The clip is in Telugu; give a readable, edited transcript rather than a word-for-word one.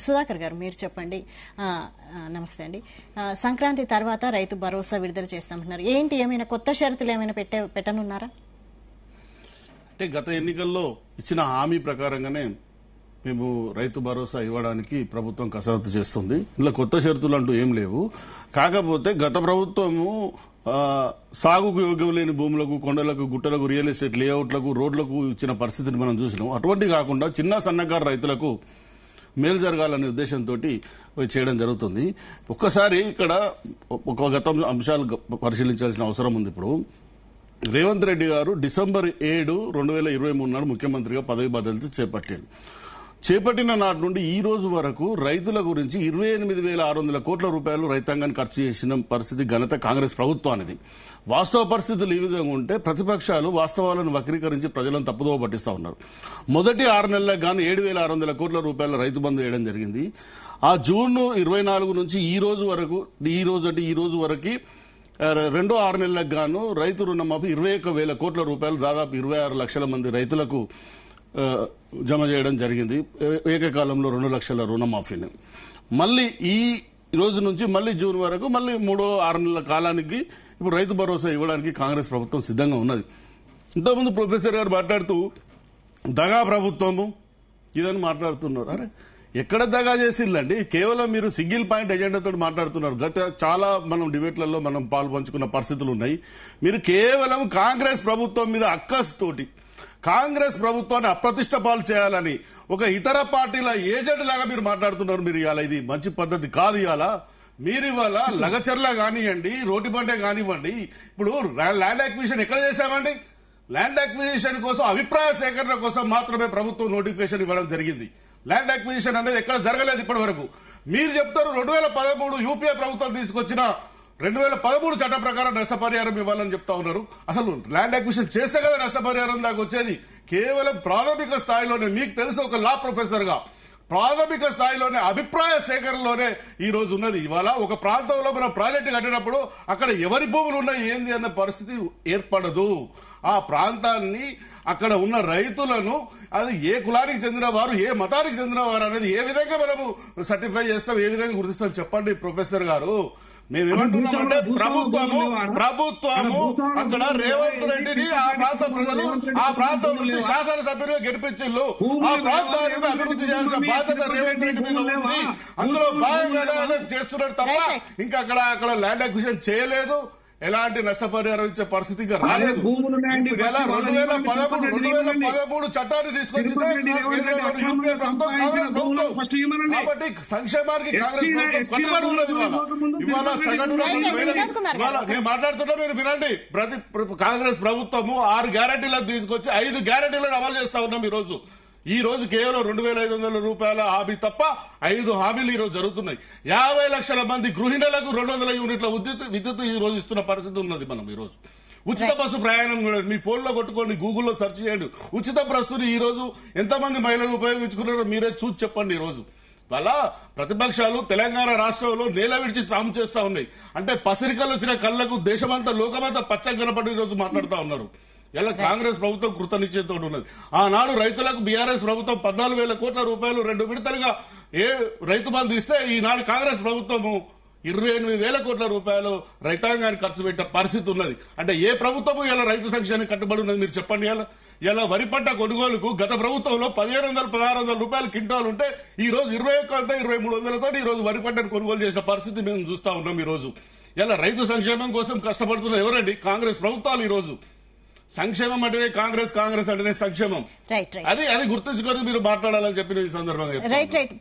సుధాకర్ గారు మీరు చెప్పండి. నమస్తే అండి. సంక్రాంతి తర్వాత రైతు భరోసా విడుదల చేస్తామంటున్నారు. ఏంటి, ఏమైనా కొత్త షరతులు ఏమైనా పెట్టనున్నారా? అంటే గత ఎన్నికల్లో ఇచ్చిన హామీ ప్రకారంగానే మేము రైతు భరోసా ఇవ్వడానికి ప్రభుత్వం కసరత్తు చేస్తుంది. ఇలా కొత్త షరతులు అంటూ ఏం లేవు. కాకపోతే గత ప్రభుత్వము సాగుకు యోగ్యం లేని భూములకు, కొండలకు, గుట్టలకు, రియల్ ఎస్టేట్ లేఅవుట్లకు, రోడ్లకు ఇచ్చిన పరిస్థితిని మనం చూసినాం. అటువంటి కాకుండా చిన్న సన్నకారు రైతులకు మేలు జరగాలనే ఉద్దేశంతో చేయడం జరుగుతుంది. ఒక్కసారి ఇక్కడ ఒక గత అంశాలు పరిశీలించాల్సిన అవసరం ఉంది. ఇప్పుడు రేవంత్ రెడ్డి గారు డిసెంబర్ 7, 2023 నాడు ముఖ్యమంత్రిగా పదవి బాధ్యతలు చేపట్టిన నాటి నుండి ఈ రోజు వరకు రైతుల గురించి 28,600 కోట్ల రూపాయలు రైతాంగాన్ని ఖర్చు చేసిన పరిస్థితి ఘనత కాంగ్రెస్ ప్రభుత్వానిది. వాస్తవ పరిస్థితులు ఈ విధంగా ఉంటే ప్రతిపక్షాలు వాస్తవాలను వక్రీకరించి ప్రజలను తప్పుదోవ పట్టిస్తా ఉన్నారు. మొదటి 6 నెలలకు గాను 7,600 కోట్ల రూపాయల రైతు బంధు వేయడం జరిగింది. ఆ జూన్ 24 నుంచి ఈ రోజు వరకు రెండో 6 నెలలకు గాను రైతు రుణమాఫీ 21,000 కోట్ల రూపాయలు, దాదాపు 26 లక్షల మంది రైతులకు జమ చేయడం జరిగింది. ఏకకాలంలో 2 లక్షల రుణమాఫీని. మళ్ళీ ఈ రోజు నుంచి మళ్ళీ జూన్ వరకు మళ్ళీ 6 నెలల కాలానికి ఇప్పుడు రైతు భరోసా ఇవ్వడానికి కాంగ్రెస్ ప్రభుత్వం సిద్ధంగా ఉన్నది. ఇంతకుముందు ప్రొఫెసర్ గారు మాట్లాడుతూ దగా ప్రభుత్వము ఇదని మాట్లాడుతున్నారు. అరే ఎక్కడ దగా చేసిందండి? కేవలం మీరు సింగిల్ పాయింట్ ఎజెండాతో మాట్లాడుతున్నారు. చాలా మనం డిబేట్లలో మనం పాలు పంచుకున్న పరిస్థితులు ఉన్నాయి. మీరు కేవలం కాంగ్రెస్ ప్రభుత్వం మీద అక్కస్తోటి కాంగ్రెస్ ప్రభుత్వాన్ని అప్రతిష్ట పాలు చేయాలని ఒక ఇతర పార్టీల ఏజెంట్ లాగా మీరు మాట్లాడుతున్నారు. మీరు ఇవాళ ఇది మంచి పద్ధతి కాదు. మీరు ఇవాళ లగచర్ల కానివ్వండి, రోటిబండే కానివ్వండి, ఇప్పుడు ల్యాండ్ అక్విజిషన్ ఎక్కడ చేశామండి? ల్యాండ్ అక్విజిషన్ కోసం, అభిప్రాయ సేకరణ కోసం మాత్రమే ప్రభుత్వం నోటిఫికేషన్ ఇవ్వడం జరిగింది. ల్యాండ్ అక్విజిషన్ అనేది ఎక్కడ జరగలేదు ఇప్పటి వరకు. మీరు చెప్తారు 2013 యూపీఏ ప్రభుత్వం తీసుకొచ్చిన 2013 చట్టం ప్రకారం నష్టపరిహారం ఇవ్వాలని చెప్తా ఉన్నారు. అసలు ల్యాండ్ అక్విజిషన్ చేస్తే కదా నష్టపరిహారం దాకా వచ్చేది. కేవలం ప్రాథమిక స్థాయిలోనే, మీకు తెలుసు ఒక లా ప్రొఫెసర్ గా, ప్రాథమిక స్థాయిలోనే అభిప్రాయ సేకరణలోనే ఈ రోజు ఉన్నది. ఇవాళ ఒక ప్రాంతంలో మనం ప్రాజెక్టు కట్టినప్పుడు అక్కడ ఎవరి భూములు ఉన్నాయి ఏంది అన్న పరిస్థితి ఏర్పడదు. ఆ ప్రాంతాన్ని, అక్కడ ఉన్న రైతులను, అది ఏ కులానికి చెందిన వారు, ఏ మతానికి చెందిన వారు అనేది ఏ విధంగా మనము సర్టిఫై చేస్తాం, ఏ విధంగా గుర్తిస్తాం చెప్పండి ప్రొఫెసర్ గారు. మేమేమంటున్నామంటే ప్రభుత్వము అక్కడ రేవంత్ రెడ్డిని, ఆ ప్రాంత ప్రజలు ఆ ప్రాంతం నుంచి శాసనసభ్యులుగా గెలిపించిల్లు. ఆ ప్రాంతాన్ని అభివృద్ధి చేయాల్సిన బాధ్యత రేవంత్ రెడ్డి మీద ఉంది. అందులో భాగంగానే చేస్తున్నారు తప్ప ఇంకా అక్కడ ల్యాండ్ అక్విజిషన్ చేయలేదు. ఎలాంటి నష్టపరిహారం ఇచ్చే పరిస్థితి ఇంకా రాలేదు. 2013 చట్టాన్ని తీసుకొచ్చిందే యూపీఏ ప్రభుత్వం, కాంగ్రెస్ ప్రభుత్వం. కాబట్టి సంక్షేమానికి కాంగ్రెస్ ప్రభుత్వం కట్టుబడి ఉన్నది. ఇవాళ సగటున నేను మాట్లాడుతున్నా, మీరు వినండి. కాంగ్రెస్ ప్రభుత్వము 6 గ్యారెంటీలను తీసుకొచ్చి 5 గ్యారెంటీలను అమలు చేస్తా ఉన్నాం. ఈ రోజు కేవలం 2,500 రూపాయల హామీ తప్ప 5 హామీలు ఈ రోజు జరుగుతున్నాయి. 50 లక్షల మంది గృహిణులకు 200 యూనిట్ల విద్యుత్ ఈ రోజు ఇస్తున్న పరిస్థితి ఉన్నది. మనం ఈ రోజు ఉచిత బస్సు ప్రయాణం కూడా మీ ఫోన్ లో కొట్టుకోండి, గూగుల్లో సెర్చ్ చేయండి. ఉచిత బస్సుని ఈ రోజు ఎంతమంది మహిళలు ఉపయోగించుకున్నారో మీరే చూసి చెప్పండి. ఈ రోజు వాళ్ళ ప్రతిపక్షాలు తెలంగాణ రాష్ట్రంలో నేల విడిచి సాము చేస్తా ఉన్నాయి. అంటే పసిరికలు వచ్చిన కళ్లకు దేశమంతా, లోకమంతా పచ్చగా కనపడి ఈ రోజు మాట్లాడుతూ ఉన్నారు. ఇలా కాంగ్రెస్ ప్రభుత్వం కృతనిశ్చయంతో ఉన్నది. ఆనాడు రైతులకు బీఆర్ఎస్ ప్రభుత్వం 14,000 కోట్ల రూపాయలు 2 విడతలుగా రైతు బంధు ఇస్తే, ఈనాడు కాంగ్రెస్ ప్రభుత్వము 28,000 కోట్ల రూపాయలు రైతాంగానికి ఖర్చు పెట్టే పరిస్థితి ఉన్నది. అంటే ఏ ప్రభుత్వము ఇలా రైతు సంక్షేమానికి కట్టుబడి ఉన్నది మీరు చెప్పండి. ఇలా వరి పంట కొనుగోలుకు గత ప్రభుత్వంలో 1,500, 1,600 రూపాయలు క్వింటాల్ ఉంటే ఈ రోజు 21,000-23,000తో ఈ రోజు వరి పంటను కొనుగోలు చేసిన పరిస్థితి మేము చూస్తా ఉన్నాం. ఈ రోజు ఇలా రైతు సంక్షేమం కోసం కష్టపడుతున్న ఎవరండి? కాంగ్రెస్ ప్రభుత్వాలు. ఈ రోజు సంక్షేమం అంటేనే కాంగ్రెస్ అంటేనే సంక్షేమం. అది గుర్తుంచుకొని మీరు మాట్లాడాలని చెప్పిన ఈ సందర్భంగా.